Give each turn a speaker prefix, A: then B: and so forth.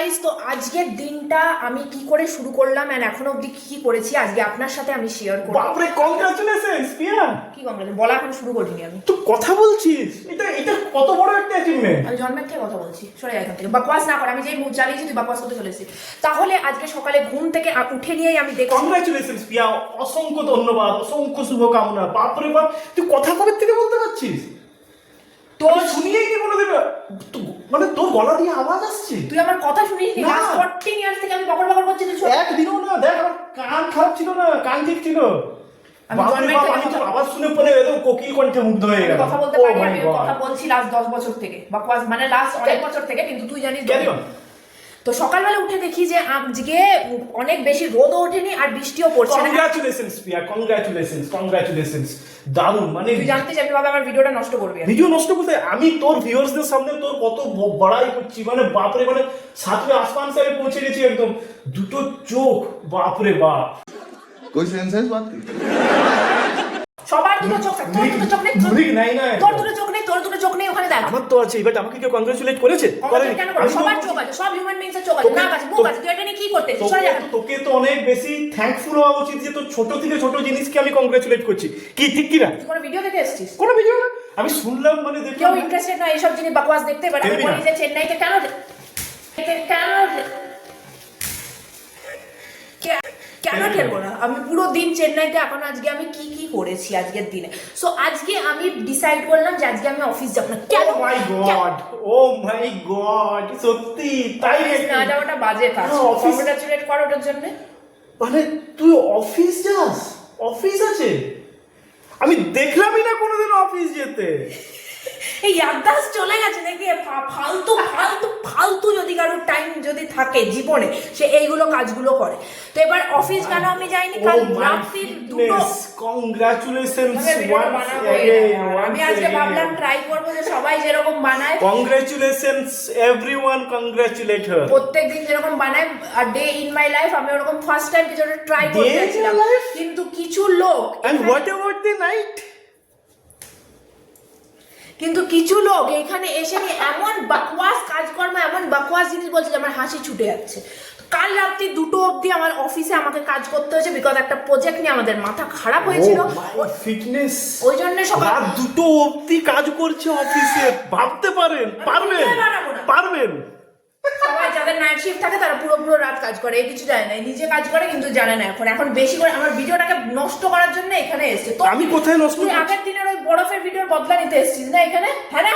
A: Guys, তো আজকের দিনটা আমি কি করে শুরু করলাম এন্ড এখনো অবধি কি করেছি আজকে আপনার সাথে আমি শেয়ার করব।
B: বাপরে কংগ্রাচুলেশনস পিয়া।
A: কি কংগ্রাচুলেশন বলা এখন শুরু করিনি আমি।
B: তুই কথা বলছিস, এটা কত বড় একটা অ্যাচিভমেন্ট।
A: আমি জন্মের থেকে কথা বলছি, সরে যাই এখান থেকে, বাকওয়াস না করে। আমি যেই মুড চালিয়েছি তুই বাকওয়াস করতে চলেছি। তাহলে আজকে সকালে ঘুম থেকে উঠে নিয়েই আমি দেখি।
B: কংগ্রাচুলেশনস পিয়া, অসংখ্য ধন্যবাদ, অসংখ্য শুভকামনা। বাপরে বাপ, তুই কথা কবে থেকে বলতে পারছিস?
A: তোর
B: শুনিয়েই কি বলে দেবে, মানে তোর গলা দিয়ে আওয়াজ আসছে।
A: তুই আমার কথা শুনিস নি?
B: না।
A: লাস্ট 14 ইয়ার্স থেকে আমি বকর বকর করছি, তুই শোন।
B: একদিনও না, দেখ আমার কান খারাপ ছিল না, কান ঠিক ছিল।
A: আমি
B: বাপরে
A: জন্মের
B: বাপ,
A: থেকে
B: আমি তোর
A: কথা-
B: আওয়াজ শুনে পরে একদম কোকিল কণ্ঠে মুগ্ধ হয়ে
A: আমি
B: গেল।
A: কথা বলতে পারি, আমি কথা বলছি লাস্ট 10 বছর থেকে, বাকওয়াস মানে লাস্ট অনেক বছর থেকে, কিন্তু তুই জানিস।
B: Carry on.
A: তো সকালবেলা উঠে দেখি যে আজকে অনেক বেশি রোদও ওঠেনি আর বৃষ্টিও পড়ছে না।
B: কংগ্রাচুলেশনস পিয়া, কংগ্রাচুলেশনস। দারুণ, মানে
A: তুই জানতে চাবি ভাবে আমার ভিডিওটা নষ্ট করবি আর।
B: ভিডিও নষ্ট করতে আমি তোর ভিউয়ার্সদের সামনে তোর কত বড়াই করছি, মানে বাপরে, মানে সাতরে আসমান से আমি পৌঁছে গেছি একদম। দুটো চোখ, বাপরে বাপ।
C: कोई सेंस है इस बात की?
A: সবার দুটো চোখ থাকে, তোর দুটো চোখ নেই,
B: মুরিক নাই না,
A: তোর দুটো চোখ নেই, তোর দুটো চোখ নেই, ওখানে দেখ।
B: আমার তো আছে, এবার আমাকে কেউ কংগ্রাচুলেট করেছে? করেনি।
A: কেন করে?
B: আমি তো-
A: সবার চোখ আছে, সব হিউম্যান বিংস এর চোখ আছে, নাক আছে, মুখ আছে, তুই এটা নিয়ে কি করতে? সরে যা।
B: তোকে তো অনেক বেশি থ্যাঙ্কফুল হওয়া উচিত যে তোর ছোট থেকে ছোট জিনিসকে আমি কংগ্রাচুলেট করছি। কি ঠিক কি না?
A: তুই কোনো ভিডিও দেখে এসেছিস?
B: কোনো ভিডিও না, আমি শুনলাম, মানে
A: কেউ
B: দেখলাম।
A: ইন্টারেস্টেড না এইসব জিনিস বাকওয়াস দেখতে, বাট আমি
B: দেখবি না।
A: বলি যে চেন্নাইতে কেন কেন খেলবো না? আমি পুরো দিন চেন্নাইতে, এখন আজকে আমি কি কি করেছি আজকের দিনে। সো আজকে আমি ডিসাইড করলাম যে আজকে আমি অফিস যাব না। কেন?
B: ও মাই গড, ও মাই গড, সত্যি তাই
A: অফিস না
B: নাকি?
A: যাওয়াটা বাজে কাজ।
B: হ্যাঁ, অফিস-
A: কংগ্রাচুলেট কর ওটার জন্য।
B: মানে তুই অফিস যাস? অফিস আছে? আমি দেখলামই না কোনোদিন অফিস যেতে।
A: এই ইয়াদাস চলে গেছে নাকি? ফালতু ফালতু ফালতু যদি কারোর টাইম যদি থাকে জীবনে, সে এইগুলো কাজগুলো করে। তো এবার অফিস কেন আমি যাইনি? কাল রাত্রির দুটো
B: কংগ্রাচুলেশনস
A: আমি ভিডিওটা বানাবো আমি আজকে ভাবলাম ট্রাই করবো যে সবাই যেরকম বানায়,
B: কংগ্রাচুলেশনস এভরিওয়ান, কংগ্রাচুলেট হার।
A: প্রত্যেকদিন যেরকম বানায় আর ডে ইন মাই লাইফ, আমি ওরকম ফার্স্ট টাইম কিছু ট্রাই
B: Day in
A: করতেছিলাম।
B: your life?
A: কিন্তু কিছু লোক
B: and what about the night?
A: কিন্তু কিছু লোক এখানে এসে নিয়ে এমন বাকওয়াস কাজকর্ম, এমন বাকওয়াস জিনিস বলছে যে আমার হাসি ছুটে যাচ্ছে। কাল রাত্রি 2টো অবধি আমার অফিসে আমাকে কাজ করতে হয়েছে, বিকজ একটা প্রজেক্ট নিয়ে আমাদের মাথা খারাপ হয়েছিল।
B: ফিটনেস,
A: ওই জন্য সকাল
B: রাত 2টো অবধি কাজ করছে অফিসে। ভাবতে পারেন? পারবেন? পারবেন?
A: সবাই যাদের নাইট শিফট থাকে তারা পুরো পুরো রাত কাজ করে, এই কিছু জানে না, নিজে কাজ করে কিন্তু জানে না। এখন বেশি করে আমার ভিডিওটাকে নষ্ট করার জন্য এখানে এসেছে। তো
B: আমি কোথায় নষ্ট
A: তুই
B: করছি?
A: আগের দিনের ওই বরফের ভিডিওর বদলা নিতে এসেছিস না এখানে? হ্যাঁ না?